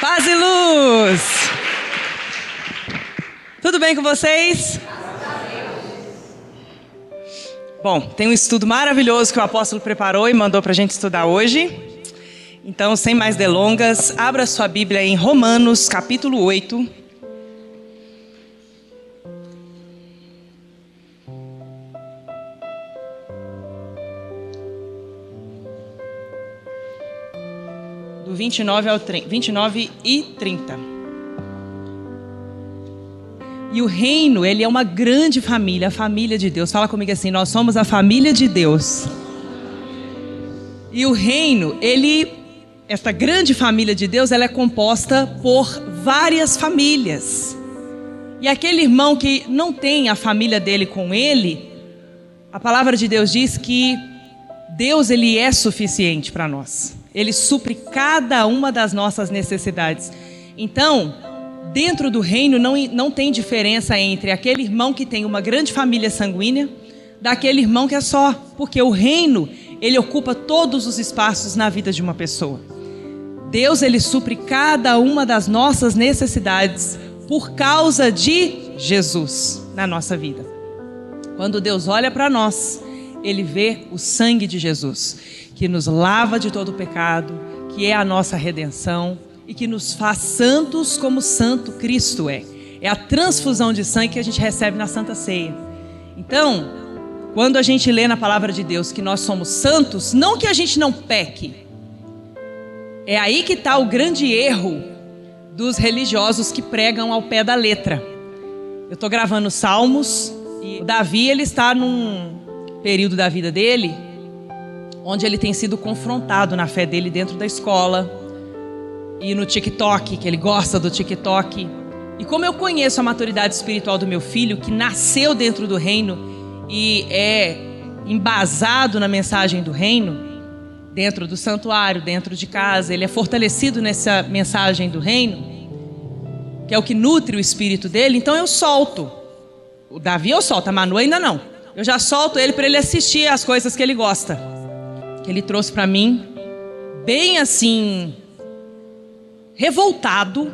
Paz e luz! Tudo bem com vocês? Bom, tem um estudo maravilhoso que o apóstolo preparou e mandou para a gente estudar hoje. Então, sem mais delongas, abra sua Bíblia em Romanos, capítulo 8. Do 29 e 30. E o reino, ele é uma grande família, a família de Deus. Fala comigo assim, nós somos a família de Deus. E o reino, esta grande família de Deus, ela é composta por várias famílias. E aquele irmão que não tem a família dele com ele, a palavra de Deus diz que Deus, ele é suficiente para nós. Ele supre cada uma das nossas necessidades. Então, dentro do reino não tem diferença entre aquele irmão que tem uma grande família sanguínea daquele irmão que é só. Porque o reino, ele ocupa todos os espaços na vida de uma pessoa. Deus, ele supre cada uma das nossas necessidades por causa de Jesus na nossa vida. Quando Deus olha para nós, ele vê o sangue de Jesus, que nos lava de todo o pecado, que é a nossa redenção e que nos faz santos como santo Cristo é. É a transfusão de sangue que a gente recebe na Santa Ceia. Então, quando a gente lê na palavra de Deus que nós somos santos, não que a gente não peque. É aí que está o grande erro dos religiosos que pregam ao pé da letra. Eu estou gravando Salmos e o Davi, ele está num período da vida dele onde ele tem sido confrontado na fé dele dentro da escola e no TikTok, que ele gosta do TikTok. E como eu conheço a maturidade espiritual do meu filho, que nasceu dentro do reino e é embasado na mensagem do reino, dentro do santuário, dentro de casa, ele é fortalecido nessa mensagem do reino, que é o que nutre o espírito dele, então eu solto. O Davi eu solto, a Manu ainda não. Eu já solto ele para ele assistir as coisas que ele gosta. Que ele trouxe para mim, bem assim, revoltado,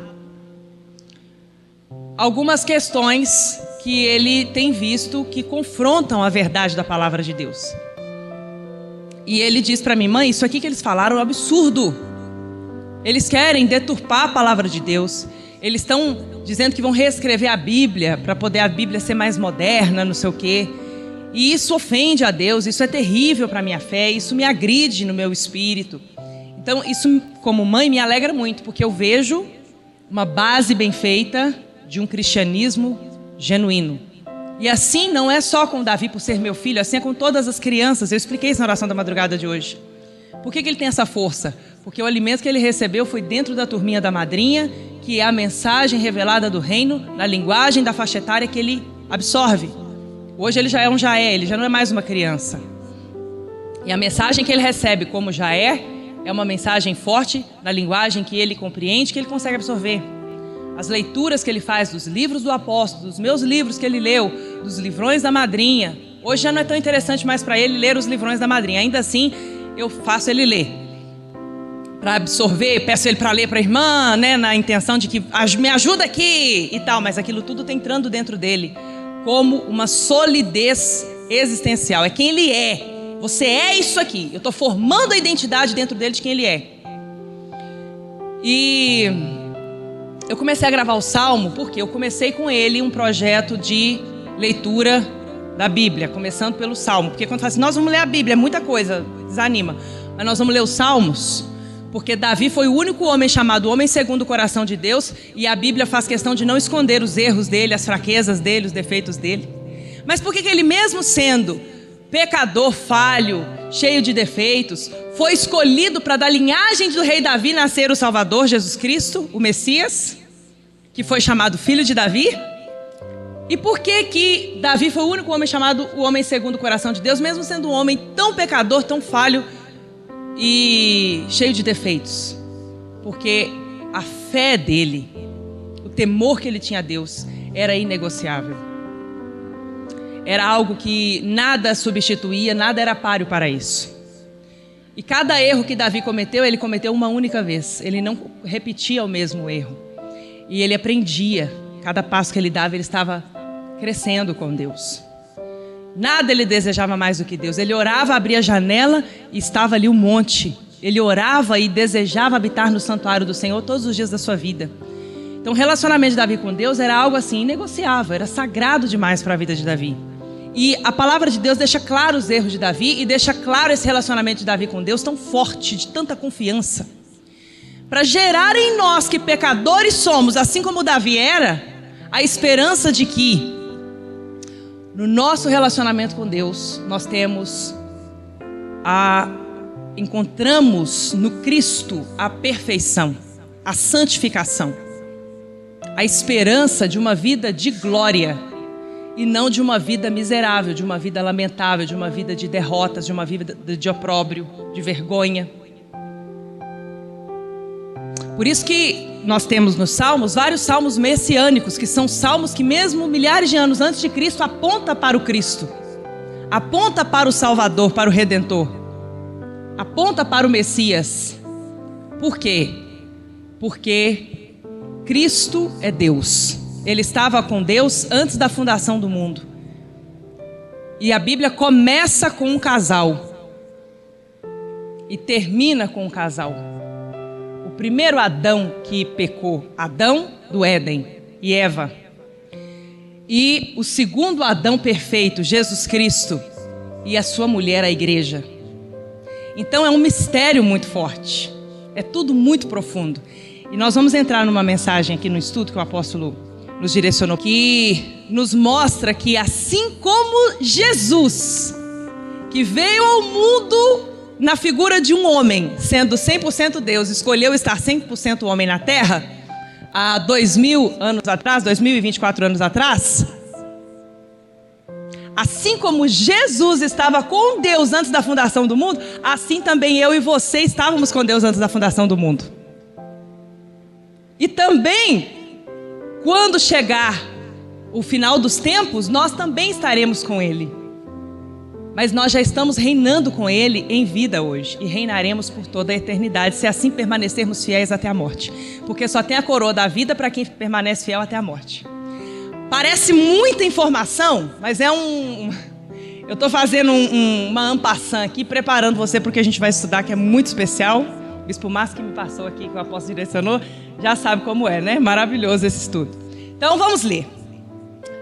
algumas questões que ele tem visto que confrontam a verdade da palavra de Deus. E ele diz para mim, mãe, isso aqui que eles falaram é um absurdo. Eles querem deturpar a palavra de Deus. Eles estão dizendo que vão reescrever a Bíblia para poder a Bíblia ser mais moderna, não sei o quê. E isso ofende a Deus, isso é terrível para a minha fé, isso me agride no meu espírito. Então isso, como mãe, me alegra muito, porque eu vejo uma base bem feita de um cristianismo genuíno. E assim não é só com Davi por ser meu filho, assim é com todas as crianças. Eu expliquei isso na oração da madrugada de hoje. Por que ele tem essa força? Porque o alimento que ele recebeu foi dentro da turminha da madrinha, que é a mensagem revelada do reino, na linguagem da faixa etária que ele absorve. Hoje ele já é ele já não é mais uma criança. E a mensagem que ele recebe como já é uma mensagem forte na linguagem que ele compreende, que ele consegue absorver. As leituras que ele faz dos livros do apóstolo, dos meus livros que ele leu, dos livrões da madrinha. Hoje já não é tão interessante mais para ele ler os livrões da madrinha. Ainda assim, eu faço ele ler. Para absorver, peço ele para ler para a irmã, né, na intenção de que me ajuda aqui e tal. Mas aquilo tudo está entrando dentro dele como uma solidez existencial. É quem ele é. Você é isso aqui. Eu estou formando a identidade dentro dele de quem ele é. E eu comecei a gravar o Salmo porque eu comecei com ele um projeto de leitura da Bíblia, começando pelo Salmo. Porque quando fala assim, nós vamos ler a Bíblia, é muita coisa, desanima. Mas nós vamos ler os Salmos, porque Davi foi o único homem chamado homem segundo o coração de Deus, e a Bíblia faz questão de não esconder os erros dele, as fraquezas dele, os defeitos dele. Mas por que ele mesmo sendo pecador, falho, cheio de defeitos, foi escolhido para da linhagem do rei Davi nascer o Salvador, Jesus Cristo, o Messias, que foi chamado filho de Davi? E por que Davi foi o único homem chamado o homem segundo o coração de Deus, mesmo sendo um homem tão pecador, tão falho e cheio de defeitos? Porque a fé dele, o temor que ele tinha a Deus, era inegociável. Era algo que nada substituía, nada era páreo para isso. E cada erro que Davi cometeu, ele cometeu uma única vez. Ele não repetia o mesmo erro. E ele aprendia. Cada passo que ele dava, ele estava crescendo com Deus. Nada ele desejava mais do que Deus. Ele orava, abria a janela e estava ali um monte. Ele orava e desejava habitar no santuário do Senhor todos os dias da sua vida. Então o relacionamento de Davi com Deus era algo assim inegociável, era sagrado demais para a vida de Davi. E a palavra de Deus deixa claro os erros de Davi e deixa claro esse relacionamento de Davi com Deus tão forte, de tanta confiança. Para gerar em nós que pecadores somos, assim como Davi era, a esperança de que no nosso relacionamento com Deus nós encontramos no Cristo a perfeição, a santificação, a esperança de uma vida de glória e não de uma vida miserável, de uma vida lamentável, de uma vida de derrotas, de uma vida de opróbrio, de vergonha. Por isso que nós temos nos Salmos vários salmos messiânicos, que são salmos que mesmo milhares de anos antes de Cristo aponta para o Cristo, aponta para o Salvador, para o Redentor, aponta para o Messias. Por quê? Porque Cristo é Deus. Ele estava com Deus antes da fundação do mundo. E a Bíblia começa com um casal e termina com um casal. O primeiro Adão que pecou, Adão do Éden e Eva. E o segundo Adão perfeito, Jesus Cristo, e a sua mulher, a igreja. Então é um mistério muito forte. É tudo muito profundo. E nós vamos entrar numa mensagem aqui no estudo que o apóstolo nos direcionou, que nos mostra que assim como Jesus, que veio ao mundo na figura de um homem, sendo 100% Deus, escolheu estar 100% homem na terra, há 2000 anos atrás, 2024 anos atrás, assim como Jesus estava com Deus antes da fundação do mundo, assim também eu e você estávamos com Deus antes da fundação do mundo. E também, quando chegar o final dos tempos, nós também estaremos com Ele. Mas nós já estamos reinando com Ele em vida hoje. E reinaremos por toda a eternidade, se assim permanecermos fiéis até a morte. Porque só tem a coroa da vida para quem permanece fiel até a morte. Parece muita informação, mas é eu estou fazendo uma en passant aqui, preparando você para o que a gente vai estudar, que é muito especial. O Bispo Márcio que me passou aqui, que o apóstolo direcionou, já sabe como é, né? Maravilhoso esse estudo. Então vamos ler.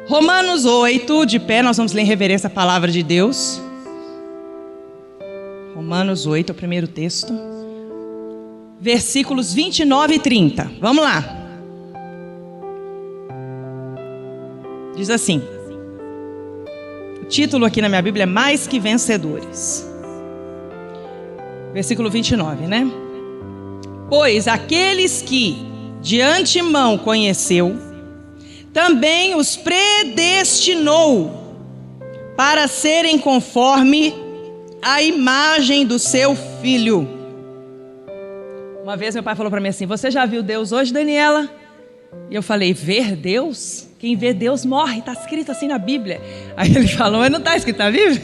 Romanos 8, de pé, nós vamos ler em reverência a palavra de Deus. Romanos 8, é o primeiro texto. Versículos 29 e 30. Vamos lá. Diz assim. O título aqui na minha Bíblia é Mais que Vencedores. Versículo 29, né? Pois aqueles que de antemão conheceu, também os predestinou para serem conforme a imagem do seu Filho. Uma vez meu pai falou para mim assim: você já viu Deus hoje, Daniela? E eu falei: ver Deus? Quem vê Deus morre, está escrito assim na Bíblia. Aí ele falou: mas não está escrito na Bíblia?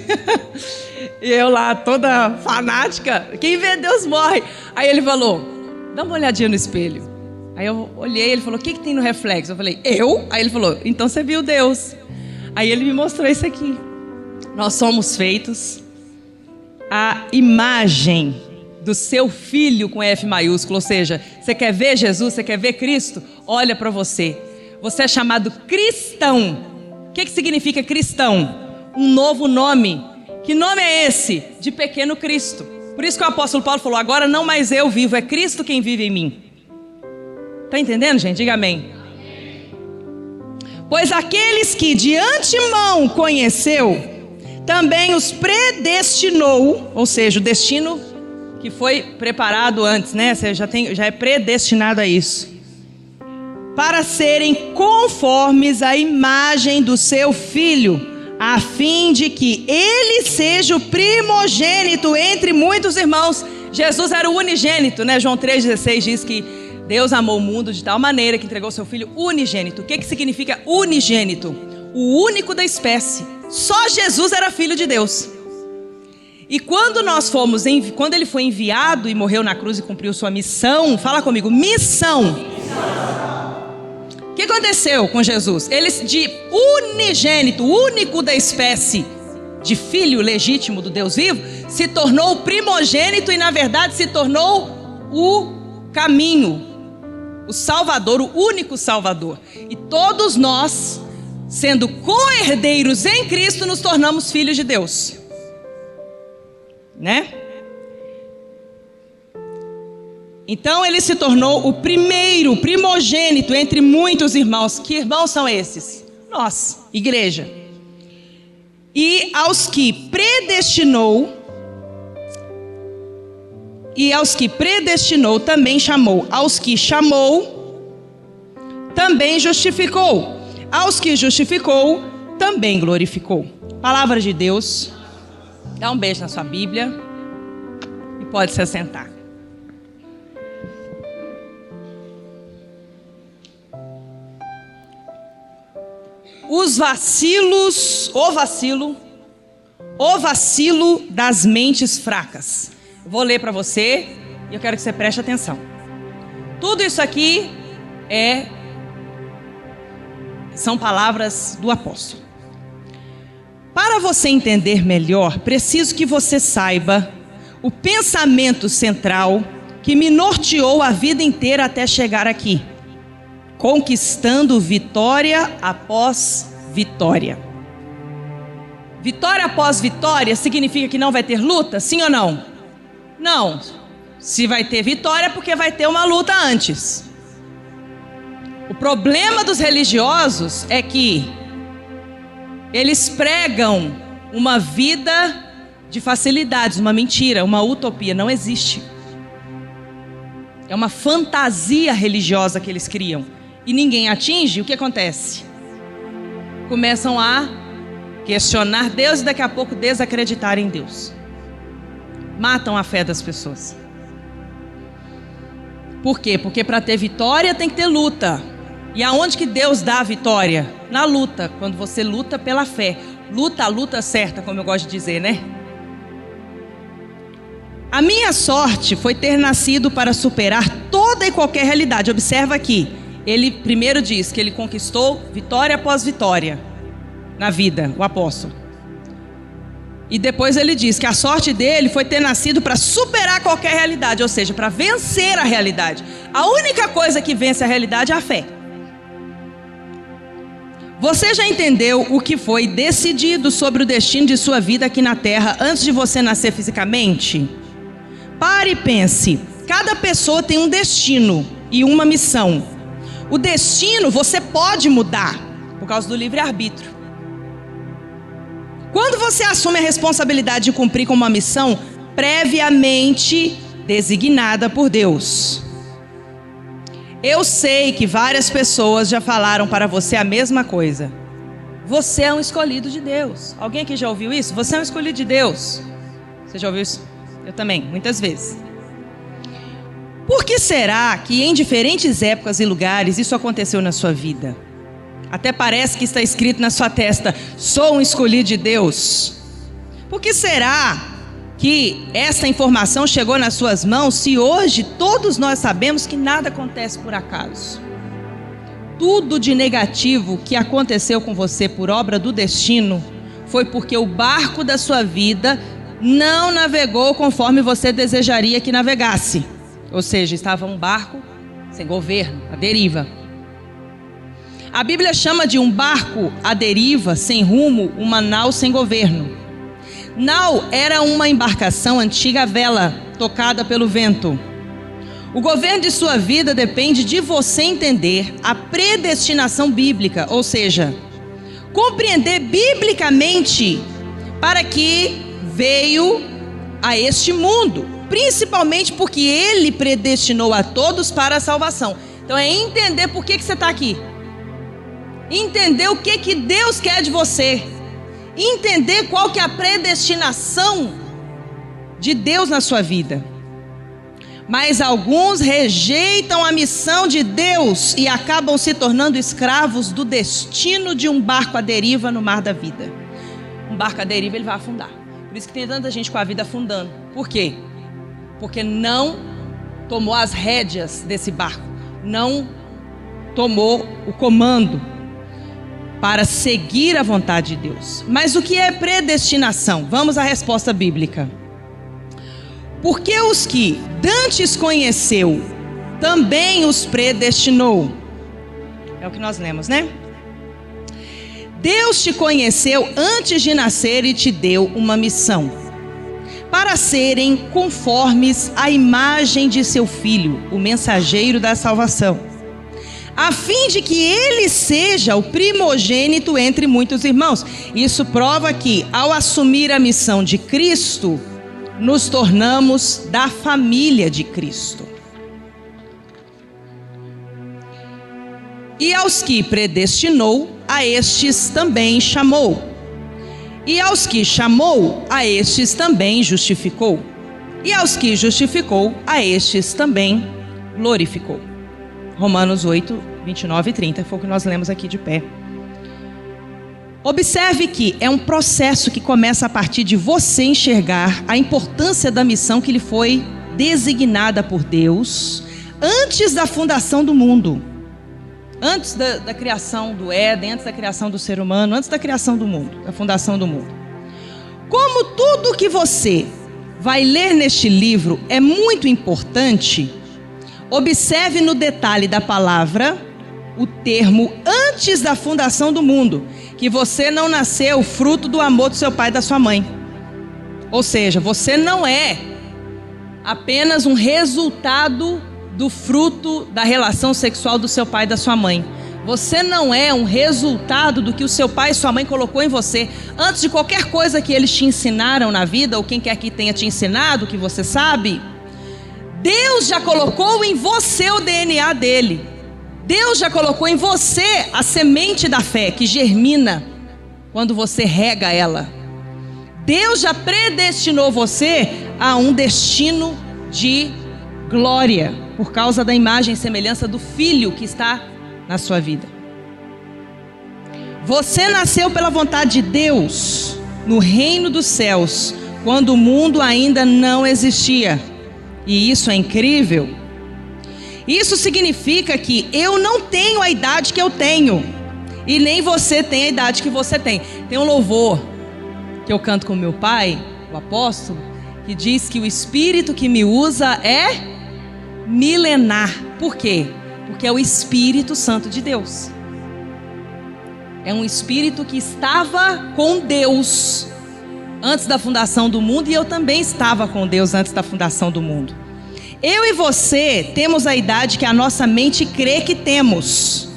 E eu lá toda fanática: quem vê Deus morre. Aí ele falou: dá uma olhadinha no espelho. Aí eu olhei, ele falou: o que tem no reflexo? Eu falei: eu? Aí ele falou: então você viu Deus. Aí ele me mostrou isso aqui. Nós somos feitos à imagem do seu Filho com F maiúsculo. Ou seja, você quer ver Jesus, você quer ver Cristo? Olha para você. Você é chamado cristão. O que significa cristão? Um novo nome. Que nome é esse? De pequeno Cristo. Por isso que o apóstolo Paulo falou: agora não mais eu vivo, é Cristo quem vive em mim. Está entendendo, gente? Diga amém. Pois aqueles que de antemão conheceu, também os predestinou, ou seja, o destino que foi preparado antes, né? Você já é predestinado a isso, para serem conformes à imagem do seu Filho, a fim de que ele seja o primogênito entre muitos irmãos. Jesus era o unigênito, né? João 3,16 diz que Deus amou o mundo de tal maneira que entregou seu Filho unigênito. O que significa unigênito? O único da espécie. Só Jesus era filho de Deus. E quando quando ele foi enviado e morreu na cruz e cumpriu sua missão, fala comigo, missão. O que aconteceu com Jesus? Ele, de unigênito, único da espécie, de filho legítimo do Deus vivo, se tornou o primogênito e na verdade se tornou o caminho, o Salvador, o único Salvador. E todos nós, sendo co-herdeiros em Cristo, nos tornamos filhos de Deus. Né? Então ele se tornou o primeiro, primogênito entre muitos irmãos. Que irmãos são esses? Nós, igreja. E aos que predestinou também chamou. Aos que chamou também justificou. Aos que justificou também glorificou. Palavra de Deus. Dá um beijo na sua Bíblia e pode se assentar. O vacilo das mentes fracas. Eu vou ler para você e eu quero que você preste atenção. Tudo isso aqui são palavras do apóstolo. Para você entender melhor, preciso que você saiba o pensamento central que me norteou a vida inteira até chegar aqui, conquistando vitória após vitória. Vitória após vitória significa que não vai ter luta? Sim ou não? Não. Se vai ter vitória é porque vai ter uma luta antes. O problema dos religiosos é que eles pregam uma vida de facilidades, uma mentira, uma utopia. Não existe. É uma fantasia religiosa que eles criam. E ninguém atinge, o que acontece? Começam a questionar Deus e daqui a pouco desacreditar em Deus. Matam a fé das pessoas. Por quê? Porque para ter vitória tem que ter luta. E aonde que Deus dá a vitória? Na luta, quando você luta pela fé. Luta a luta certa, como eu gosto de dizer, né? A minha sorte foi ter nascido para superar toda e qualquer realidade. Observa aqui, ele primeiro diz que ele conquistou vitória após vitória na vida, o apóstolo. E depois ele diz que a sorte dele foi ter nascido para superar qualquer realidade, ou seja, para vencer a realidade. A única coisa que vence a realidade é a fé. Você já entendeu o que foi decidido sobre o destino de sua vida aqui na Terra antes de você nascer fisicamente? Pare e pense. Cada pessoa tem um destino e uma missão. O destino você pode mudar por causa do livre-arbítrio. Quando você assume a responsabilidade de cumprir com uma missão previamente designada por Deus. Eu sei que várias pessoas já falaram para você a mesma coisa. Você é um escolhido de Deus. Alguém aqui já ouviu isso? Você é um escolhido de Deus. Você já ouviu isso? Eu também, muitas vezes. Por que será que em diferentes épocas e lugares isso aconteceu na sua vida? Até parece que está escrito na sua testa, sou um escolhido de Deus. Por que será que essa informação chegou nas suas mãos se hoje todos nós sabemos que nada acontece por acaso? Tudo de negativo que aconteceu com você por obra do destino foi porque o barco da sua vida não navegou conforme você desejaria que navegasse. Ou seja, estava um barco sem governo, à deriva. A Bíblia chama de um barco à deriva, sem rumo, uma nau sem governo. Nau era uma embarcação antiga à vela, tocada pelo vento. O governo de sua vida depende de você entender a predestinação bíblica, ou seja, compreender biblicamente para que veio a este mundo, principalmente porque Ele predestinou a todos para a salvação. Então é entender por que você está aqui, entender o que Deus quer de você, entender qual que é a predestinação de Deus na sua vida. Mas alguns rejeitam a missão de Deus e acabam se tornando escravos do destino de um barco à deriva no mar da vida. Um barco à deriva, ele vai afundar. Por isso que tem tanta gente com a vida afundando. Por quê? Porque não tomou as rédeas desse barco, não tomou o comando para seguir a vontade de Deus. Mas o que é predestinação? Vamos à resposta bíblica. Porque os que dantes conheceu, também os predestinou. É o que nós lemos, né? Deus te conheceu antes de nascer e te deu uma missão, para serem conformes à imagem de seu Filho, o mensageiro da salvação, a fim de que ele seja o primogênito entre muitos irmãos. Isso prova que, ao assumir a missão de Cristo, nos tornamos da família de Cristo. E aos que predestinou, a estes também chamou. E aos que chamou, a estes também justificou. E aos que justificou, a estes também glorificou. Romanos 8, 29 e 30, foi o que nós lemos aqui de pé. Observe que é um processo que começa a partir de você enxergar a importância da missão que lhe foi designada por Deus antes da fundação do mundo. Antes da criação do Éden, antes da criação do ser humano, antes da criação do mundo, da fundação do mundo. Como tudo que você vai ler neste livro é muito importante, observe no detalhe da palavra o termo antes da fundação do mundo, que você não nasceu fruto do amor do seu pai e da sua mãe. Ou seja, você não é apenas um resultado do fruto da relação sexual do seu pai e da sua mãe. Você não é um resultado do que o seu pai e sua mãe colocou em você. Antes de qualquer coisa que eles te ensinaram na vida, ou quem quer que tenha te ensinado, que você sabe, Deus já colocou em você o DNA dele. Deus já colocou em você a semente da fé que germina quando você rega ela. Deus já predestinou você a um destino de glória, por causa da imagem e semelhança do Filho que está na sua vida. Você nasceu pela vontade de Deus no reino dos céus, quando o mundo ainda não existia. E isso é incrível. Isso significa que eu não tenho a idade que eu tenho, e nem você tem a idade que você tem. Tem um louvor que eu canto com meu pai, o apóstolo, que diz que o Espírito que me usa é milenar. Por quê? Porque é o Espírito Santo de Deus. É um Espírito que estava com Deus antes da fundação do mundo, e eu também estava com Deus antes da fundação do mundo. Eu e você temos a idade que a nossa mente crê que temos.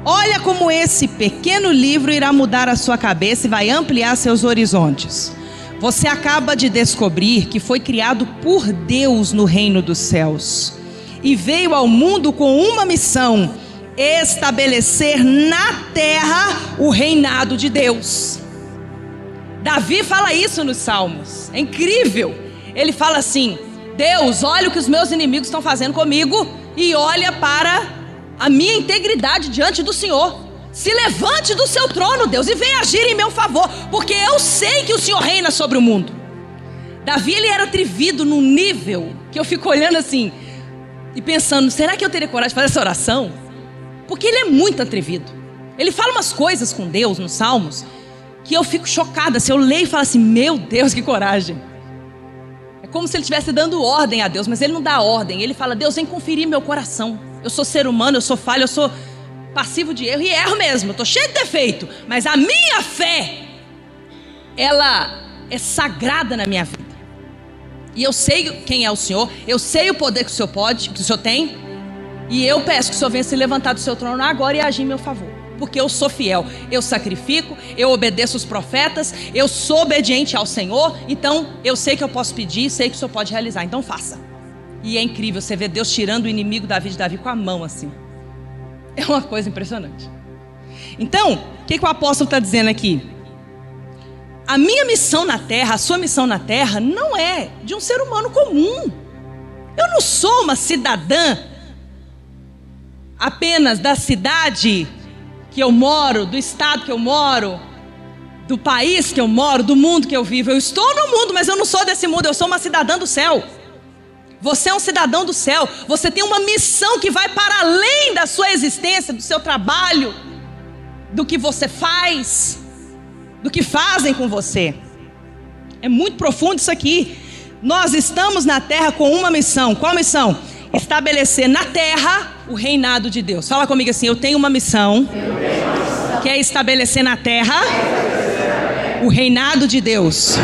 Olha como esse pequeno livro irá mudar a sua cabeça e vai ampliar seus horizontes. Você acaba de descobrir que foi criado por Deus no reino dos céus e veio ao mundo com uma missão: estabelecer na terra o reinado de Deus. Davi fala isso nos Salmos, é incrível. Ele fala assim: Deus, olha o que os meus inimigos estão fazendo comigo e olha para a minha integridade diante do Senhor. Se levante do seu trono, Deus, e venha agir em meu favor, porque eu sei que o Senhor reina sobre o mundo. Davi, ele era atrevido num nível que eu fico olhando assim e pensando: será que eu teria coragem de fazer essa oração? Porque ele é muito atrevido. Ele fala umas coisas com Deus nos Salmos que eu fico chocada. Se eu leio e falo assim: meu Deus, que coragem. É como se ele estivesse dando ordem a Deus, mas ele não dá ordem. Ele fala: Deus, vem conferir meu coração. Eu sou ser humano, eu sou falho, eu sou passivo de erro, e erro mesmo, eu estou cheio de defeito, mas a minha fé, ela é sagrada na minha vida. E eu sei quem é o Senhor, eu sei o poder que o Senhor pode, que o Senhor tem, e eu peço que o Senhor venha se levantar do seu trono agora e agir em meu favor, porque eu sou fiel, eu sacrifico, eu obedeço os profetas, eu sou obediente ao Senhor, então eu sei que eu posso pedir, sei que o Senhor pode realizar, então faça. E é incrível, você vê Deus tirando o inimigo de Davi com a mão assim. É uma coisa impressionante. Então, o que o apóstolo está dizendo aqui? A minha missão na terra, a sua missão na terra, não é de um ser humano comum. Eu não sou uma cidadã apenas da cidade que eu moro, do estado que eu moro, do país que eu moro, do mundo que eu vivo. Eu estou no mundo, mas eu não sou desse mundo, eu sou uma cidadã do céu. Você é um cidadão do céu, você tem uma missão que vai para além da sua existência, do seu trabalho, do que você faz, do que fazem com você. É muito profundo isso aqui. Nós estamos na terra com uma missão. Qual missão? Estabelecer na terra o reinado de Deus. Fala comigo assim: eu tenho uma missão, que é estabelecer na terra o reinado de Deus.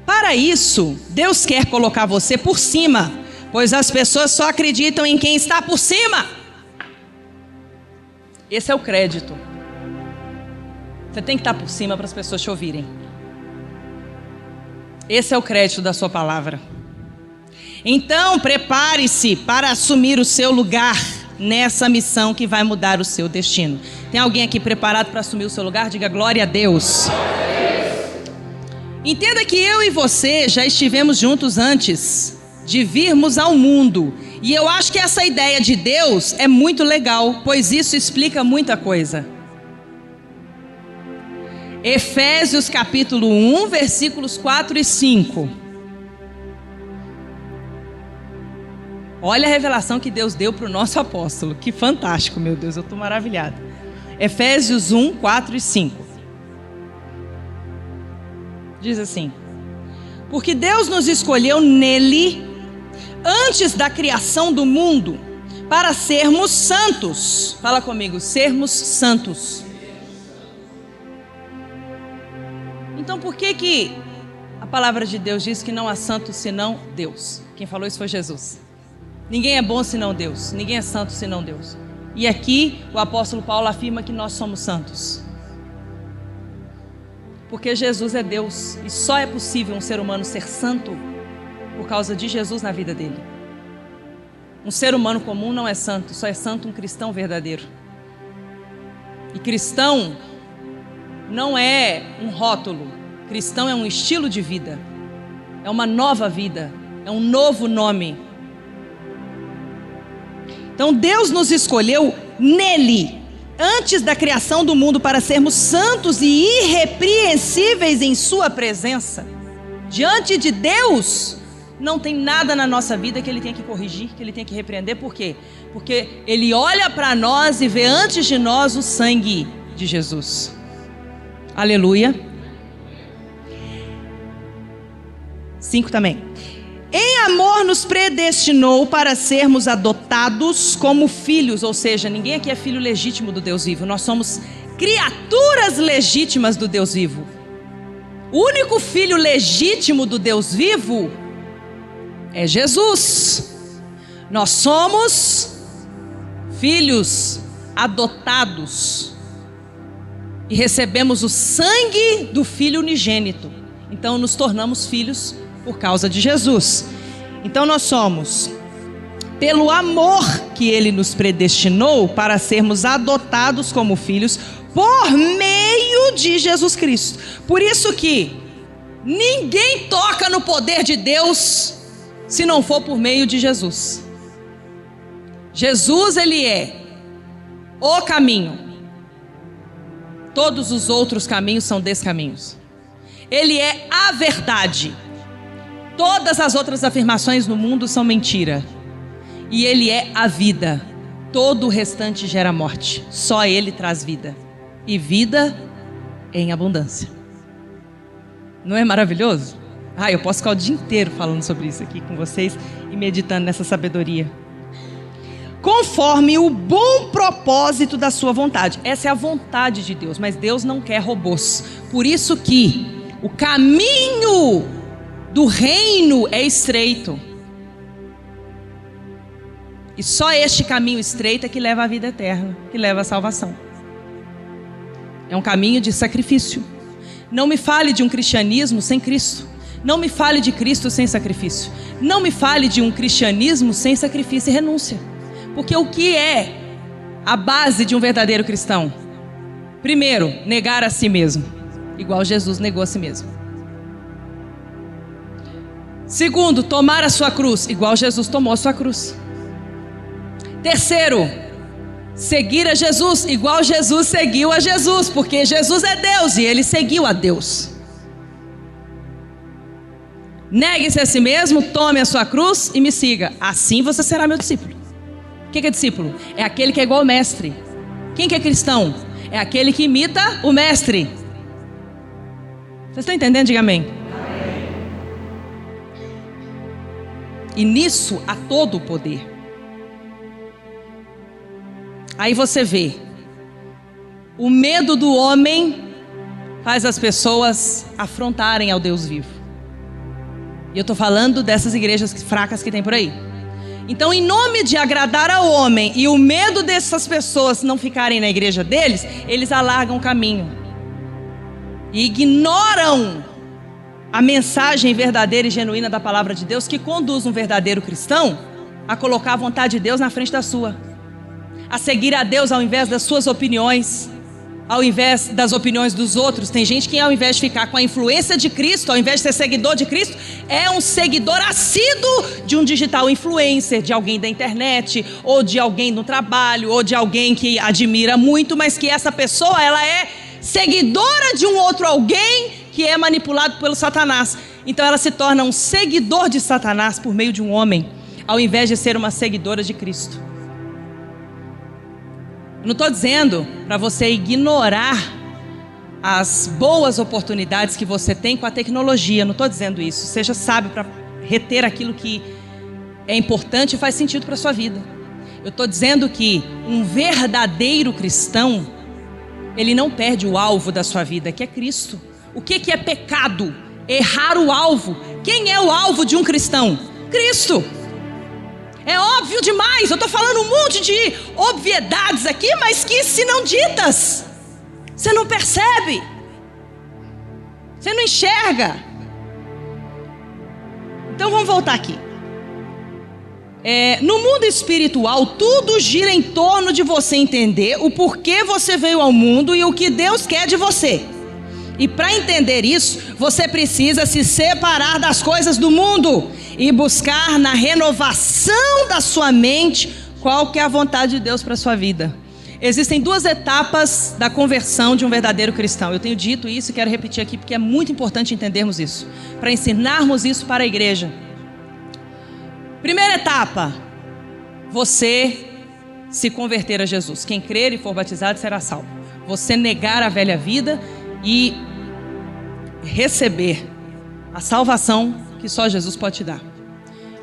Para isso, Deus quer colocar você por cima, pois as pessoas só acreditam em quem está por cima. Esse é o crédito. Você tem que estar por cima para as pessoas te ouvirem. Esse é o crédito da sua palavra. Então, prepare-se para assumir o seu lugar nessa missão que vai mudar o seu destino. Tem alguém aqui preparado para assumir o seu lugar? Diga glória a Deus. Entenda que eu e você já estivemos juntos antes de virmos ao mundo. E eu acho que essa ideia de Deus é muito legal, pois isso explica muita coisa. Efésios capítulo 1, versículos 4 e 5. Olha a revelação que Deus deu para o nosso apóstolo. Que fantástico, meu Deus, eu estou maravilhado. Efésios 1, 4 e 5. Diz assim: porque Deus nos escolheu nele, antes da criação do mundo, para sermos santos. Fala comigo, sermos santos. Então por que a palavra de Deus diz que não há santo senão Deus? Quem falou isso foi Jesus. Ninguém é bom senão Deus, ninguém é santo senão Deus. E aqui o apóstolo Paulo afirma que nós somos santos. Porque Jesus é Deus e só é possível um ser humano ser santo por causa de Jesus na vida dele. Um ser humano comum não é santo, só é santo um cristão verdadeiro. E cristão não é um rótulo, cristão é um estilo de vida, é uma nova vida, é um novo nome. Então Deus nos escolheu nele, antes da criação do mundo, para sermos santos e irrepreensíveis em sua presença. Diante de Deus, não tem nada na nossa vida que Ele tenha que corrigir, que Ele tenha que repreender. Por quê? Porque Ele olha para nós e vê antes de nós o sangue de Jesus. Aleluia. 5 também. Em amor nos predestinou para sermos adotados como filhos, ou seja, ninguém aqui é filho legítimo do Deus vivo, nós somos criaturas legítimas do Deus vivo. O único filho legítimo do Deus vivo é Jesus. Nós somos filhos adotados e recebemos o sangue do Filho unigênito, então nos tornamos filhos por causa de Jesus. Então nós somos, pelo amor que Ele nos predestinou para sermos adotados como filhos por meio de Jesus Cristo. Por isso que ninguém toca no poder de Deus se não for por meio de Jesus. Jesus, Ele é o caminho. Todos os outros caminhos são descaminhos. Ele é a verdade. Todas as outras afirmações no mundo são mentira. E Ele é a vida. Todo o restante gera morte. Só Ele traz vida. E vida em abundância. Não é maravilhoso? Eu posso ficar o dia inteiro falando sobre isso aqui com vocês e meditando nessa sabedoria. Conforme o bom propósito da sua vontade. Essa é a vontade de Deus, mas Deus não quer robôs. Por isso que o caminho do reino é estreito. E só este caminho estreito é que leva à vida eterna, que leva à salvação. É um caminho de sacrifício. Não me fale de um cristianismo sem Cristo. Não me fale de Cristo sem sacrifício. Não me fale de um cristianismo sem sacrifício e renúncia. Porque o que é a base de um verdadeiro cristão? Primeiro, negar a si mesmo, igual Jesus negou a si mesmo. Segundo, tomar a sua cruz, igual Jesus tomou a sua cruz. Terceiro, seguir a Jesus, igual Jesus seguiu a Jesus, porque Jesus é Deus e ele seguiu a Deus. Negue-se a si mesmo, tome a sua cruz e me siga. Assim você será meu discípulo. O que é discípulo? É aquele que é igual ao mestre. Quem que é cristão? É aquele que imita o mestre. Vocês estão entendendo? Diga amém. E nisso há todo o poder. Aí você vê, o medo do homem faz as pessoas afrontarem ao Deus vivo. E eu estou falando dessas igrejas fracas que tem por aí. Então, em nome de agradar ao homem e o medo dessas pessoas não ficarem na igreja deles, eles alargam o caminho e ignoram a mensagem verdadeira e genuína da palavra de Deus, que conduz um verdadeiro cristão a colocar a vontade de Deus na frente da sua, a seguir a Deus ao invés das suas opiniões, ao invés das opiniões dos outros. Tem gente que, ao invés de ficar com a influência de Cristo, ao invés de ser seguidor de Cristo, é um seguidor assíduo de um digital influencer, de alguém da internet, ou de alguém no trabalho, ou de alguém que admira muito, mas que essa pessoa, ela é seguidora de um outro alguém que é manipulado pelo Satanás. Então ela se torna um seguidor de Satanás por meio de um homem, ao invés de ser uma seguidora de Cristo. Eu não estou dizendo para você ignorar as boas oportunidades que você tem com a tecnologia. Não estou dizendo isso. Seja sábio para reter aquilo que é importante e faz sentido para a sua vida. Eu estou dizendo que um verdadeiro cristão, ele não perde o alvo da sua vida, que é Cristo. O que é pecado? Errar o alvo. Quem é o alvo de um cristão? Cristo. É óbvio demais, eu estou falando um monte de obviedades aqui, mas que se não ditas, você não percebe, você não enxerga. Então vamos voltar aqui. No mundo espiritual, tudo gira em torno de você entender o porquê você veio ao mundo e o que Deus quer de você. E para entender isso, você precisa se separar das coisas do mundo e buscar na renovação da sua mente qual que é a vontade de Deus para a sua vida. Existem duas etapas da conversão de um verdadeiro cristão. Eu tenho dito isso e quero repetir aqui porque é muito importante entendermos isso, para ensinarmos isso para a igreja. Primeira etapa, você se converter a Jesus. Quem crer e for batizado será salvo. Você negar a velha vida e receber a salvação que só Jesus pode te dar.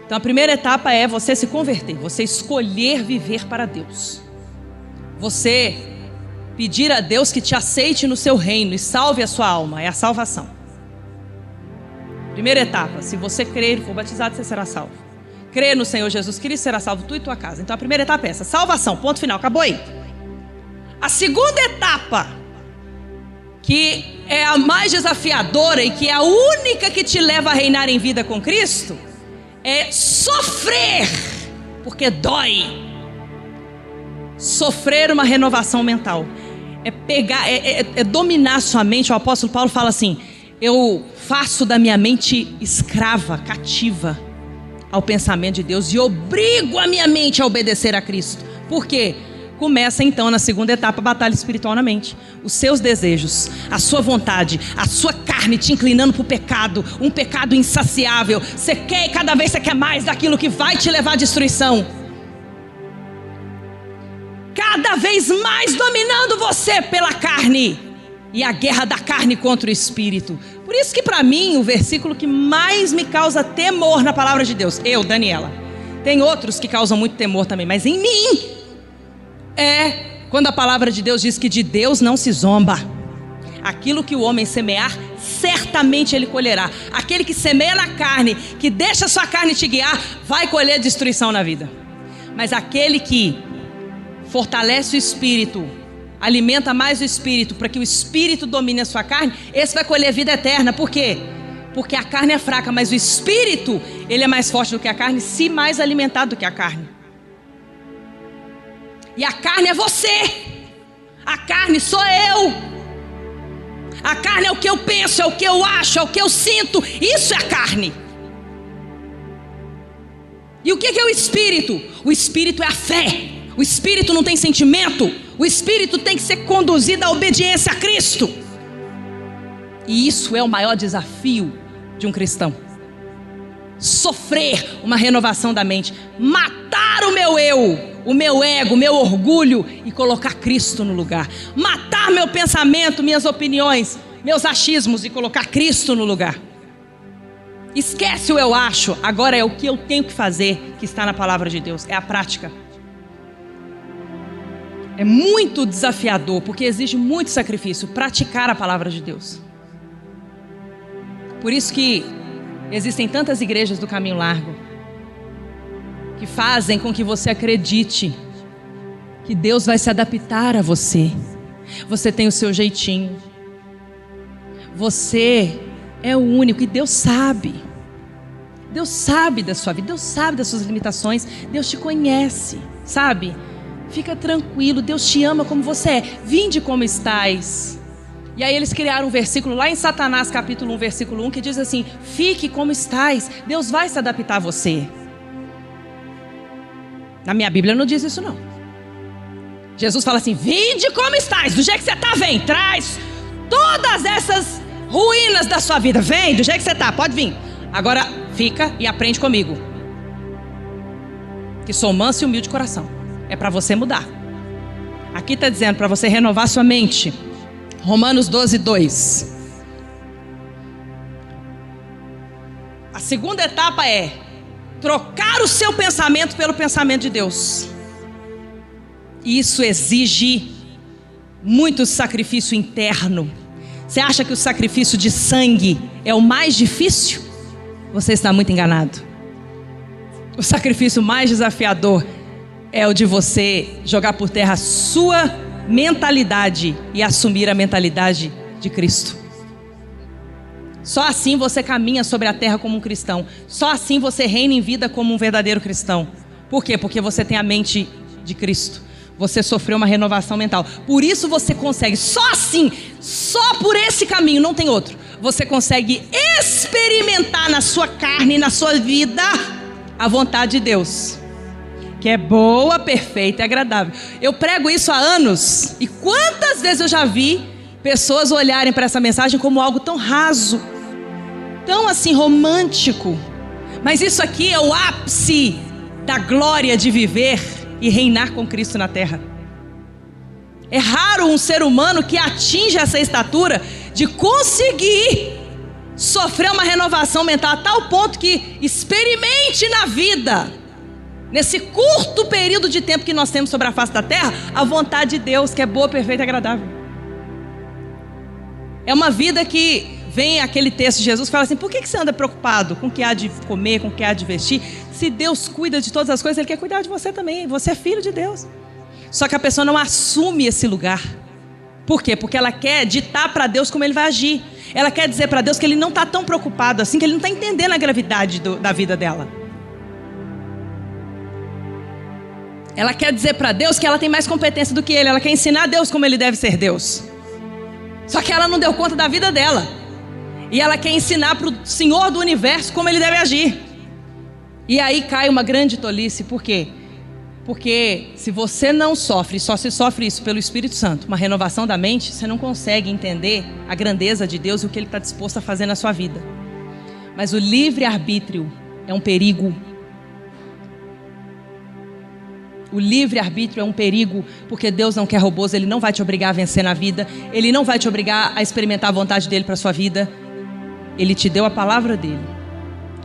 Então a primeira etapa é você se converter, você escolher viver para Deus, você pedir a Deus que te aceite no seu reino e salve a sua alma. É a salvação. Primeira etapa, se você crer e for batizado, você será salvo. Crer no Senhor Jesus Cristo, será salvo tu e tua casa. Então a primeira etapa é essa, salvação, ponto final, acabou aí. A segunda etapa, que é a mais desafiadora e que é a única que te leva a reinar em vida com Cristo, é sofrer, porque dói. Sofrer uma renovação mental, é pegar, é dominar sua mente. O apóstolo Paulo fala assim: eu faço da minha mente escrava, cativa ao pensamento de Deus e obrigo a minha mente a obedecer a Cristo. Por quê? Começa então na segunda etapa a batalha espiritual na mente. Os seus desejos, a sua vontade, a sua carne te inclinando para o pecado, um pecado insaciável. Você quer e cada vez você quer mais daquilo que vai te levar à destruição. Cada vez mais dominando você pela carne. E a guerra da carne contra o espírito. Por isso que para mim o versículo que mais me causa temor na palavra de Deus, eu, Daniela, tem outros que causam muito temor também, mas em mim é quando a palavra de Deus diz que de Deus não se zomba. Aquilo que o homem semear, certamente ele colherá. Aquele que semeia na carne, que deixa a sua carne te guiar, vai colher destruição na vida. Mas aquele que fortalece o espírito, alimenta mais o espírito, para que o espírito domine a sua carne, esse vai colher vida eterna. Por quê? Porque a carne é fraca, mas o espírito, ele é mais forte do que a carne, se mais alimentado do que a carne. E a carne é você. A carne sou eu. A carne é o que eu penso, é o que eu acho, é o que eu sinto. Isso é a carne. E o que é o espírito? O espírito é a fé. O espírito não tem sentimento. O espírito tem que ser conduzido à obediência a Cristo. E isso é o maior desafio de um cristão. Sofrer uma renovação da mente. Matar o meu eu, o meu ego, o meu orgulho e colocar Cristo no lugar. Matar meu pensamento, minhas opiniões, meus achismos e colocar Cristo no lugar. Esquece o eu acho, agora é o que eu tenho que fazer, que está na palavra de Deus, é a prática. É muito desafiador, porque exige muito sacrifício, praticar a palavra de Deus. Por isso que existem tantas igrejas do caminho largo, que fazem com que você acredite que Deus vai se adaptar a você. Você tem o seu jeitinho. Você é o único e Deus sabe. Deus sabe da sua vida, Deus sabe das suas limitações, Deus te conhece, sabe? Fica tranquilo, Deus te ama como você é. Vinde como estais. E aí eles criaram um versículo lá em Satanás capítulo 1, versículo 1, que diz assim: fique como estais, Deus vai se adaptar a você. Na minha Bíblia não diz isso não. Jesus fala assim: vinde como estais, do jeito que você está, vem, traz todas essas ruínas da sua vida, vem, do jeito que você está, pode vir. Agora fica e aprende comigo, que sou manso e humilde de coração. É para você mudar. Aqui está dizendo para você renovar sua mente. Romanos 12, 2. A segunda etapa é trocar o seu pensamento pelo pensamento de Deus. Isso exige muito sacrifício interno. Você acha que o sacrifício de sangue é o mais difícil? Você está muito enganado. O sacrifício mais desafiador é o de você jogar por terra a sua mentalidade e assumir a mentalidade de Cristo. Só assim você caminha sobre a terra como um cristão. Só assim você reina em vida como um verdadeiro cristão. Por quê? Porque você tem a mente de Cristo. Você sofreu uma renovação mental. Por isso você consegue, só assim, só por esse caminho, não tem outro. Você consegue experimentar na sua carne e na sua vida a vontade de Deus, que é boa, perfeita e agradável. Eu prego isso há anos. E quantas vezes eu já vi pessoas olharem para essa mensagem como algo tão raso, tão assim romântico. Mas isso aqui é o ápice da glória de viver e reinar com Cristo na terra. É raro um ser humano que atinja essa estatura de conseguir sofrer uma renovação mental a tal ponto que experimente na vida, nesse curto período de tempo que nós temos sobre a face da terra, a vontade de Deus, que é boa, perfeita e agradável. É uma vida que vem aquele texto de Jesus que fala assim: por que você anda preocupado com o que há de comer, com o que há de vestir? Se Deus cuida de todas as coisas, Ele quer cuidar de você também. Você é filho de Deus. Só que a pessoa não assume esse lugar. Por quê? Porque ela quer ditar para Deus como Ele vai agir. Ela quer dizer para Deus que Ele não está tão preocupado assim, que Ele não está entendendo a gravidade da vida dela. Ela quer dizer para Deus que ela tem mais competência do que Ele. Ela quer ensinar a Deus como Ele deve ser Deus. Só que ela não deu conta da vida dela. E ela quer ensinar para o Senhor do Universo como Ele deve agir. E aí cai uma grande tolice. Por quê? Porque se você não sofre, só se sofre isso pelo Espírito Santo, uma renovação da mente, você não consegue entender a grandeza de Deus e o que Ele está disposto a fazer na sua vida. Mas o livre-arbítrio é um perigo. O livre-arbítrio é um perigo, porque Deus não quer robôs. Ele não vai te obrigar a vencer na vida. Ele não vai te obrigar a experimentar a vontade dEle para a sua vida. Ele te deu a palavra dEle.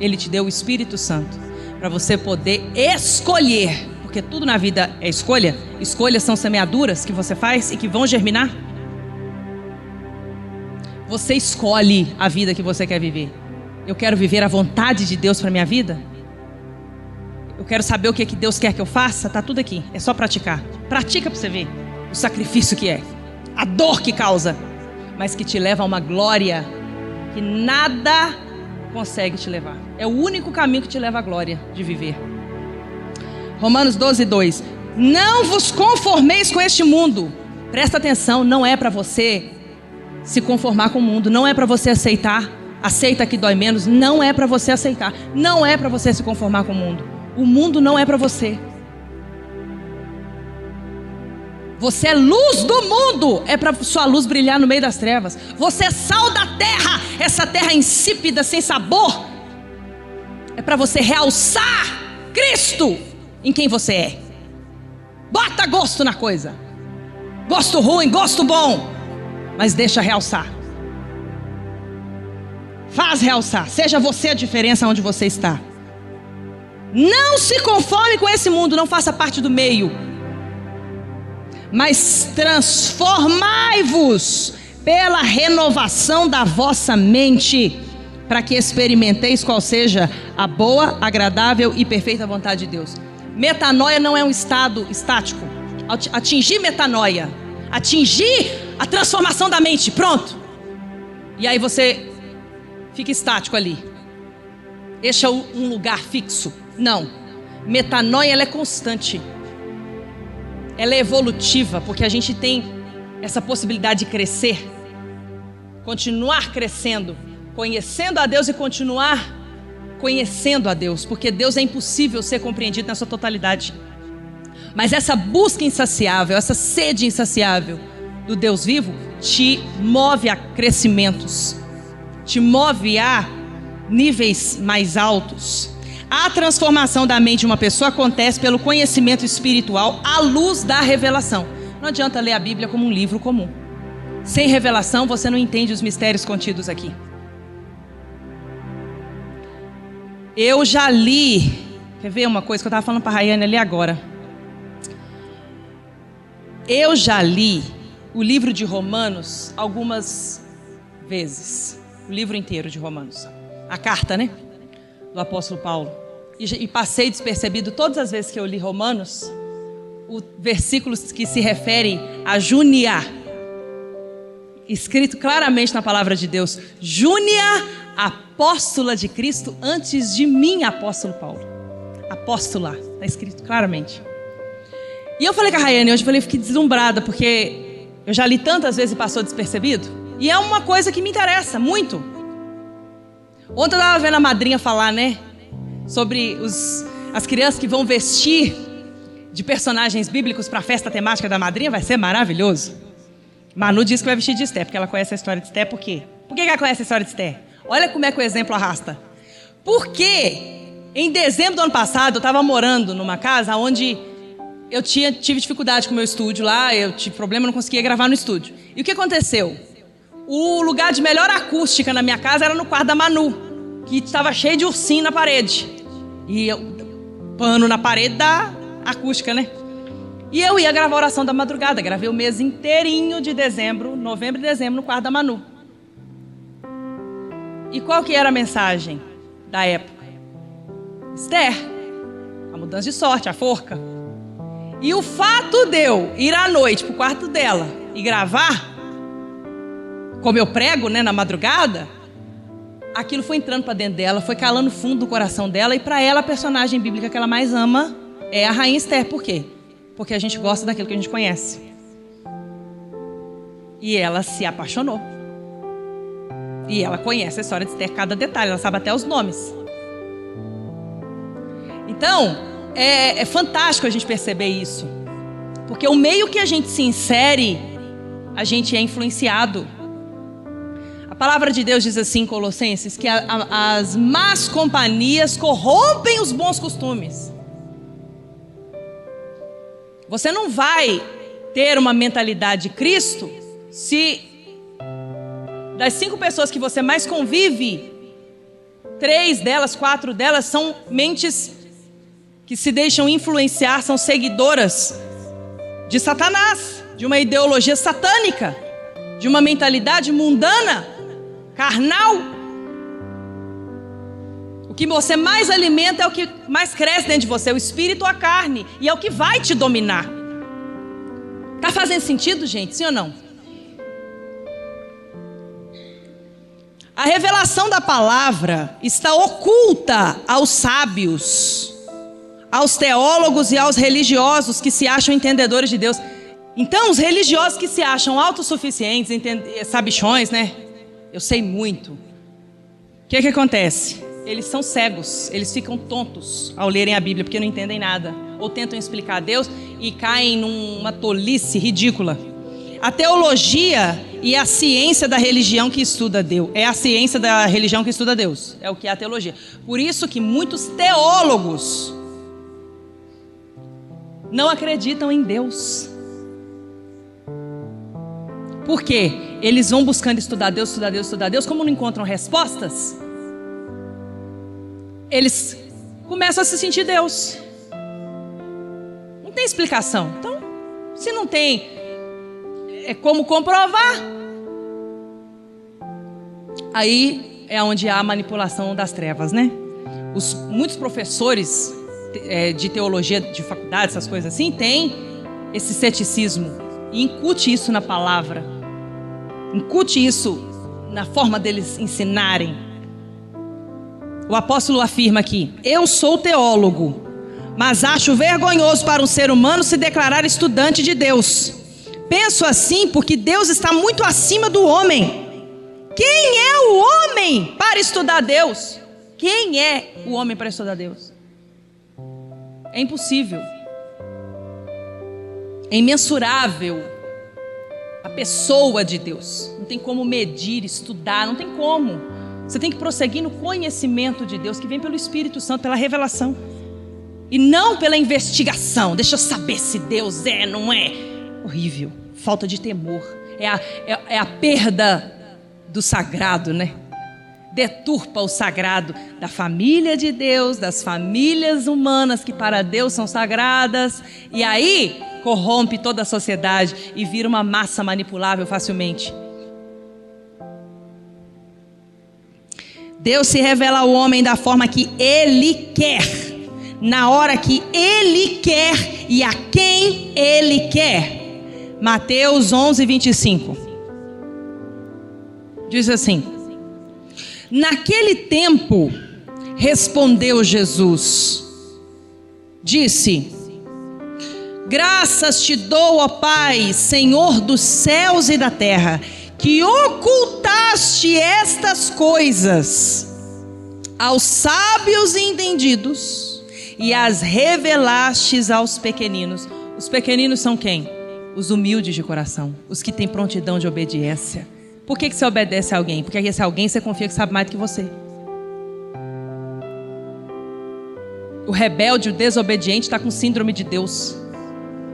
Ele te deu o Espírito Santo para você poder escolher. Porque tudo na vida é escolha. Escolhas são semeaduras que você faz e que vão germinar. Você escolhe a vida que você quer viver. Eu quero viver a vontade de Deus para minha vida. Eu quero saber o que Deus quer que eu faça. Está tudo aqui, é só praticar. Pratica para você ver o sacrifício que é, a dor que causa, mas que te leva a uma glória que nada consegue te levar. É o único caminho que te leva à glória de viver. Romanos 12, 2. Não vos conformeis com este mundo. Presta atenção, não é para você se conformar com o mundo. Não é para você aceitar. Aceita que dói menos. Não é para você aceitar. Não é para você se conformar com o mundo. O mundo não é para você. Você é luz do mundo. É para sua luz brilhar no meio das trevas. Você é sal da terra. Essa terra insípida, sem sabor. É para você realçar Cristo em quem você é. Bota gosto na coisa. Gosto ruim, gosto bom. Mas deixa realçar. Faz realçar. Seja você a diferença onde você está. Não se conforme com esse mundo. Não faça parte do meio. Mas transformai-vos pela renovação da vossa mente, para que experimenteis qual seja a boa, agradável e perfeita vontade de Deus. Metanoia não é um estado estático. Atingir metanoia, atingir a transformação da mente, pronto. E aí você fica estático ali. Este é um lugar fixo. Não. Metanoia, ela é constante. Ela é evolutiva, porque a gente tem essa possibilidade de crescer, continuar crescendo, conhecendo a Deus e continuar conhecendo a Deus, porque Deus é impossível ser compreendido na sua totalidade. Mas essa busca insaciável, essa sede insaciável do Deus vivo, te move a crescimentos, te move a níveis mais altos. A transformação da mente de uma pessoa acontece pelo conhecimento espiritual à luz da revelação. Não adianta ler a Bíblia como um livro comum. Sem revelação você não entende os mistérios contidos aqui. Eu já li, quer ver uma coisa que eu estava falando para a Rayane ali agora? Eu já li o livro de Romanos algumas vezes. O livro inteiro de Romanos. A carta, né? Do apóstolo Paulo. E passei despercebido todas as vezes que eu li Romanos, versículos que se referem a Júnia, escrito claramente na palavra de Deus. Júnia, apóstola de Cristo, antes de mim, apóstolo Paulo. Apóstola, está escrito claramente. E eu falei com a Rayane hoje, eu fiquei deslumbrada, porque eu já li tantas vezes e passou despercebido. E é uma coisa que me interessa muito. Ontem eu estava vendo a madrinha falar, né? Sobre as crianças que vão vestir de personagens bíblicos para a festa temática da madrinha. Vai ser maravilhoso. Manu disse que vai vestir de Esther, porque ela conhece a história de Esther. Por quê? Por que ela conhece a história de Esther? Olha como é que o exemplo arrasta. Porque em dezembro do ano passado eu estava morando numa casa onde eu tive dificuldade com o meu estúdio lá. Eu tive problema, não conseguia gravar no estúdio. E o que aconteceu? O lugar de melhor acústica na minha casa era no quarto da Manu, que estava cheio de ursinho na parede. E pano na parede da acústica, né? E eu ia gravar a oração da madrugada. Gravei o mês inteirinho de dezembro, novembro e dezembro, no quarto da Manu. E qual que era a mensagem da época? Esther, a mudança de sorte, a forca. E o fato de eu ir à noite pro quarto dela e gravar, como eu prego, né, na madrugada, aquilo foi entrando para dentro dela, foi calando fundo do coração dela. E para ela, a personagem bíblica que ela mais ama é a rainha Esther. Por quê? Porque a gente gosta daquilo que a gente conhece. E ela se apaixonou. E ela conhece a história de Esther, cada detalhe, ela sabe até os nomes. Então, é fantástico a gente perceber isso. Porque o meio que a gente se insere, a gente é influenciado. A palavra de Deus diz assim em Colossenses, que as más companhias corrompem os bons costumes. Você não vai ter uma mentalidade de Cristo se das 5 pessoas que você mais convive, 3 delas, 4 delas são mentes que se deixam influenciar, são seguidoras de Satanás, de uma ideologia satânica, de uma mentalidade mundana, carnal. O que você mais alimenta é o que mais cresce dentro de você, o espírito ou a carne, e é o que vai te dominar. Tá fazendo sentido, gente? Sim ou não? A revelação da palavra está oculta aos sábios, aos teólogos e aos religiosos que se acham entendedores de Deus. Então, os religiosos que se acham autossuficientes, sabichões, né? Eu sei muito. O que acontece? Eles são cegos, eles ficam tontos ao lerem a Bíblia porque não entendem nada. ou tentam explicar Deus e caem numa tolice ridícula. A teologia e a ciência da religião que estuda Deus. É a ciência da religião que estuda Deus. É o que é a teologia. Por isso que muitos teólogos não acreditam em Deus. Por quê? Eles vão buscando estudar Deus, estudar Deus, estudar Deus. Como não encontram respostas, eles começam a se sentir Deus. Não tem explicação. Então, se não tem como comprovar, aí é onde há a manipulação das trevas, né? Muitos professores de teologia, de faculdade, essas coisas assim, têm esse ceticismo. E incute isso na palavra. Incute isso na forma deles ensinarem. O apóstolo afirma aqui: eu sou teólogo, mas acho vergonhoso para um ser humano se declarar estudante de Deus. Penso assim porque Deus está muito acima do homem. Quem é o homem para estudar Deus? Quem é o homem para estudar Deus? É impossível. É imensurável a pessoa de Deus. Não tem como medir, estudar, não tem como. Você tem que prosseguir no conhecimento de Deus que vem pelo Espírito Santo, pela revelação. E não pela investigação. Deixa eu saber se Deus é, não é. Horrível. Falta de temor. É a perda do sagrado, né? Deturpa o sagrado da família de Deus, das famílias humanas que para Deus são sagradas. E aí corrompe toda a sociedade e vira uma massa manipulável facilmente. Deus se revela ao homem da forma que Ele quer, na hora que Ele quer e a quem Ele quer. Mateus 11, 25. Diz assim: naquele tempo, respondeu Jesus, disse: graças te dou, ó Pai, Senhor dos céus e da terra, que ocultaste estas coisas aos sábios e entendidos e as revelastes aos pequeninos. Os pequeninos são quem? Os humildes de coração, os que têm prontidão de obediência. Por que você obedece a alguém? Porque esse alguém você confia que sabe mais do que você. O rebelde, o desobediente está com síndrome de Deus.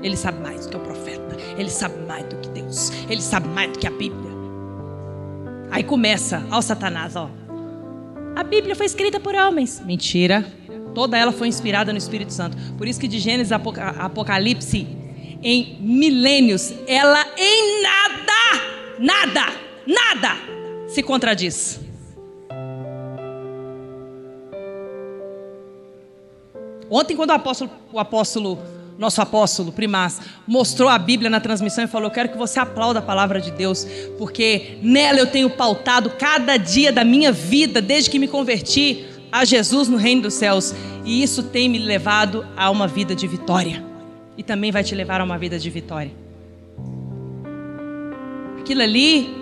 Ele sabe mais do que o profeta. Ele sabe mais do que Deus. Ele sabe mais do que a Bíblia. Aí começa, ó Satanás, ó. A Bíblia foi escrita por homens. Mentira. Toda ela foi inspirada no Espírito Santo. Por isso que de Gênesis a Apocalipse, em milênios, ela em nada se contradiz. Ontem, quando nosso apóstolo Primaz mostrou a Bíblia na transmissão e falou: eu quero que você aplaude a palavra de Deus, porque nela eu tenho pautado cada dia da minha vida, desde que me converti a Jesus no reino dos céus, e isso tem me levado a uma vida de vitória, e também vai te levar a uma vida de vitória. Aquilo ali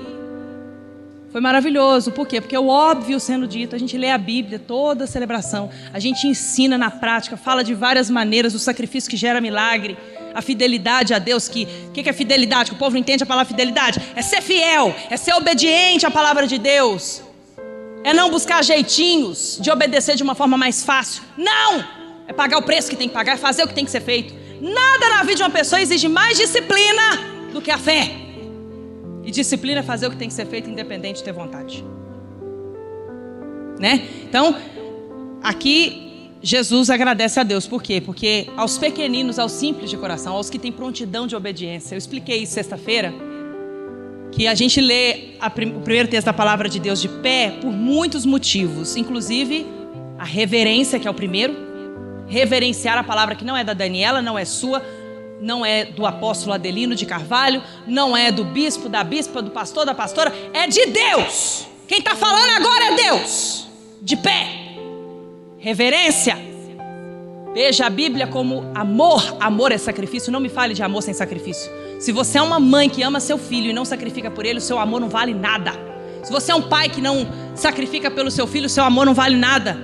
foi maravilhoso. Por quê? Porque o óbvio sendo dito, a gente lê a Bíblia, toda a celebração, a gente ensina na prática, fala de várias maneiras, o sacrifício que gera milagre, a fidelidade a Deus. O que é fidelidade? Que o povo não entende a palavra fidelidade. É ser fiel, é ser obediente à palavra de Deus, é não buscar jeitinhos de obedecer de uma forma mais fácil. Não! É pagar o preço que tem que pagar, é fazer o que tem que ser feito. Nada na vida de uma pessoa exige mais disciplina do que a fé. E disciplina é fazer o que tem que ser feito, independente de ter vontade, né? Então, aqui Jesus agradece a Deus. Por quê? Porque aos pequeninos, aos simples de coração, aos que têm prontidão de obediência. Eu expliquei isso sexta-feira, que a gente lê o primeiro texto da palavra de Deus de pé por muitos motivos, inclusive a reverência, que é o primeiro. Reverenciar a palavra que não é da Daniela, não é sua, não é do apóstolo Adelino de Carvalho, não é do bispo, da bispa, do pastor, da pastora, é de Deus. Quem está falando agora é Deus. De pé. Reverência. Veja a Bíblia como amor. Amor é sacrifício. Não me fale de amor sem sacrifício. Se você é uma mãe que ama seu filho e não sacrifica por ele, o seu amor não vale nada. Se você é um pai que não sacrifica pelo seu filho, o seu amor não vale nada.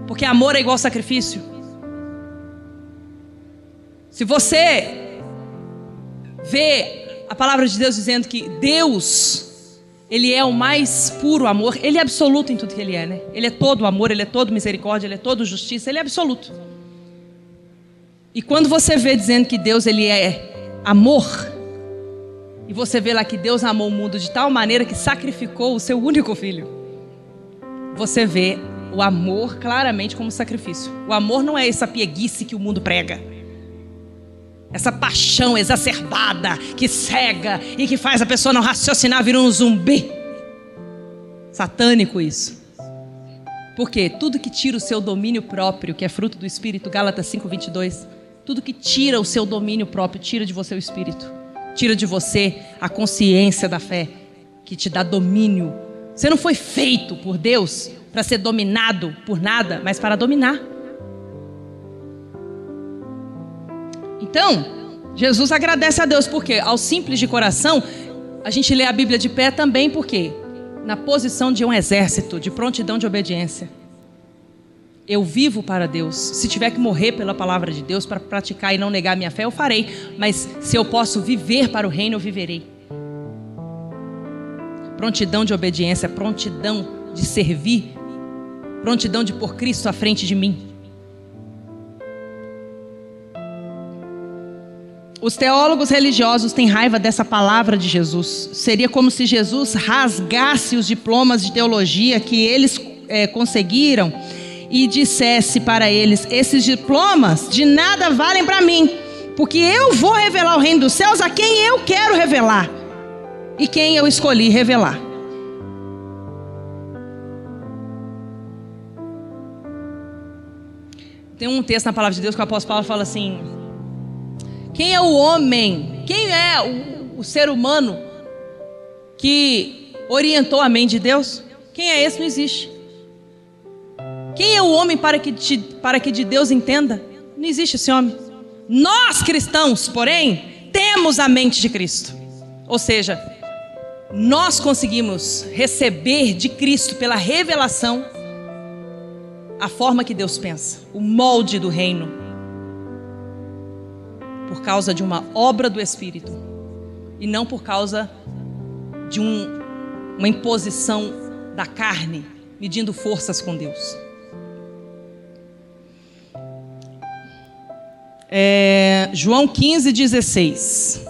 Porque amor é igual sacrifício. Se você vê a palavra de Deus dizendo que Deus, Ele é o mais puro amor, Ele é absoluto em tudo que Ele é, né? Ele é todo amor, Ele é todo misericórdia, Ele é todo justiça, Ele é absoluto. E quando você vê dizendo que Deus, Ele é amor, e você vê lá que Deus amou o mundo de tal maneira que sacrificou o seu único filho, você vê o amor claramente como sacrifício. O amor não é essa pieguice que o mundo prega, essa paixão exacerbada que cega e que faz a pessoa não raciocinar, virar um zumbi. Satânico isso. Porque tudo que tira o seu domínio próprio, que é fruto do Espírito, Gálatas 5:22, tudo que tira o seu domínio próprio, tira de você o Espírito, tira de você a consciência da fé, que te dá domínio. Você não foi feito por Deus para ser dominado por nada, mas para dominar. Então, Jesus agradece a Deus, porque ao simples de coração, a gente lê a Bíblia de pé também, porque na posição de um exército, de prontidão de obediência. Eu vivo para Deus. Se tiver que morrer pela palavra de Deus para praticar e não negar a minha fé, eu farei. Mas se eu posso viver para o reino, eu viverei. Prontidão de obediência, prontidão de servir, prontidão de pôr Cristo à frente de mim. Os teólogos religiosos têm raiva dessa palavra de Jesus. Seria como se Jesus rasgasse os diplomas de teologia que eles conseguiram e dissesse para eles: esses diplomas de nada valem para mim, porque eu vou revelar o reino dos céus a quem eu quero revelar e quem eu escolhi revelar. Tem um texto na palavra de Deus que o apóstolo Paulo fala assim: quem é o homem, quem é o ser humano que orientou a mente de Deus? Quem é esse? Não existe. Quem é o homem para que de Deus entenda? Não existe esse homem. Nós cristãos, porém, temos a mente de Cristo. Ou seja, nós conseguimos receber de Cristo pela revelação a forma que Deus pensa, o molde do reino, por causa de uma obra do Espírito e não por causa de uma imposição da carne, medindo forças com Deus. João 15:16.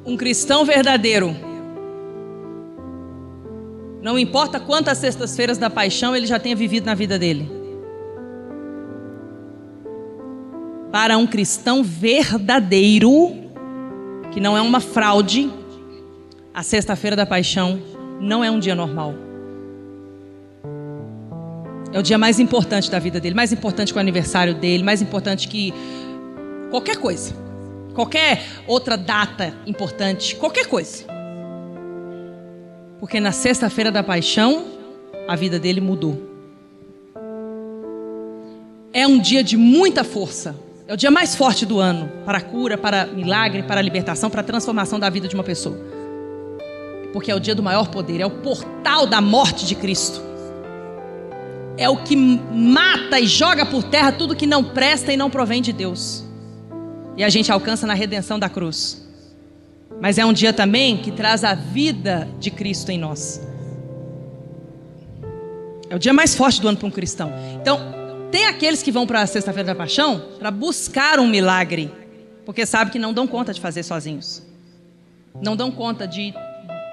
Um cristão verdadeiro, não importa quantas sextas-feiras da paixão ele já tenha vivido na vida dele, para um cristão verdadeiro, que não é uma fraude, a sexta-feira da paixão não é um dia normal. É o dia mais importante da vida dele, mais importante que o aniversário dele, mais importante que qualquer coisa, qualquer outra data importante, qualquer coisa. Porque na sexta-feira da paixão, a vida dele mudou. É um dia de muita força. É o dia mais forte do ano para a cura, para milagre, para a libertação, para a transformação da vida de uma pessoa. Porque é o dia do maior poder, é o portal da morte de Cristo. É o que mata e joga por terra tudo que não presta e não provém de Deus. E a gente alcança na redenção da cruz. Mas é um dia também que traz a vida de Cristo em nós. É o dia mais forte do ano para um cristão. Então, tem aqueles que vão para a sexta-feira da paixão para buscar um milagre, porque sabem que não dão conta de fazer sozinhos. Não dão conta de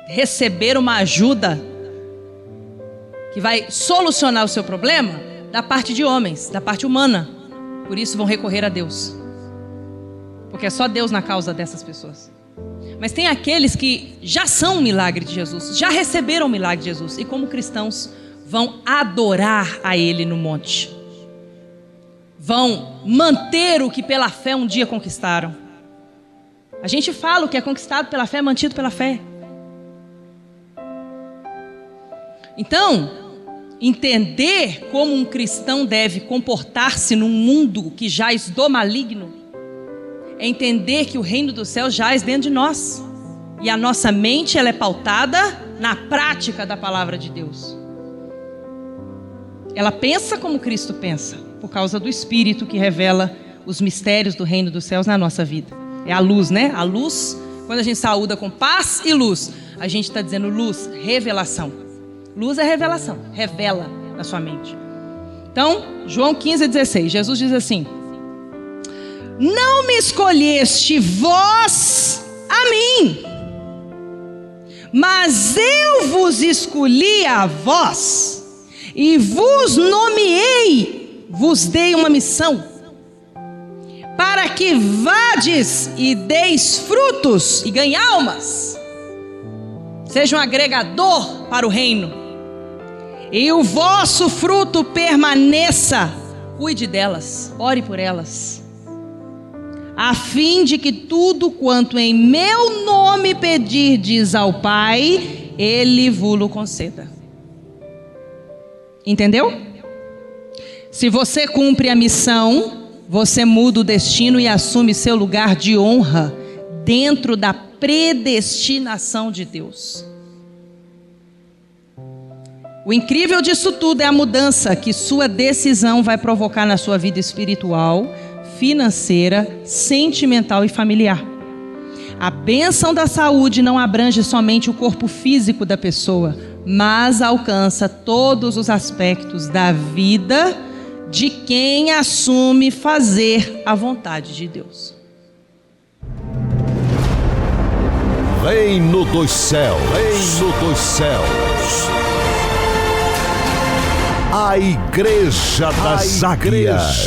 receber uma ajuda que vai solucionar o seu problema da parte de homens, da parte humana. Por isso vão recorrer a Deus, porque é só Deus na causa dessas pessoas. Mas tem aqueles que já são um milagre de Jesus, já receberam o milagre de Jesus, e como cristãos vão adorar a Ele no monte. Vão manter o que pela fé um dia conquistaram. A gente fala: o que é conquistado pela fé é mantido pela fé. Então, entender como um cristão deve comportar-se num mundo que jaz do maligno é entender que o reino dos céus jaz dentro de nós. E a nossa mente, ela é pautada na prática da palavra de Deus. Ela pensa como Cristo pensa, por causa do Espírito que revela os mistérios do reino dos céus na nossa vida. É a luz, né? A luz, quando a gente saúda com paz e luz, a gente está dizendo luz, revelação. Luz é revelação, revela na sua mente. Então, João 15:16, Jesus diz assim: não me escolheste vós a mim, mas eu vos escolhi a vós, e vos nomeei, vos dei uma missão, para que vades e deis frutos e ganhe almas, seja um agregador para o reino, e o vosso fruto permaneça. Cuide delas, ore por elas, a fim de que tudo quanto em meu nome pedirdes ao Pai, Ele vos conceda. Entendeu? Se você cumpre a missão, você muda o destino e assume seu lugar de honra dentro da predestinação de Deus. O incrível disso tudo é a mudança que sua decisão vai provocar na sua vida espiritual, financeira, sentimental e familiar. A bênção da saúde não abrange somente o corpo físico da pessoa, mas alcança todos os aspectos da vida de quem assume fazer a vontade de Deus. Reino dos céus, reino dos céus. A Igreja das Águias.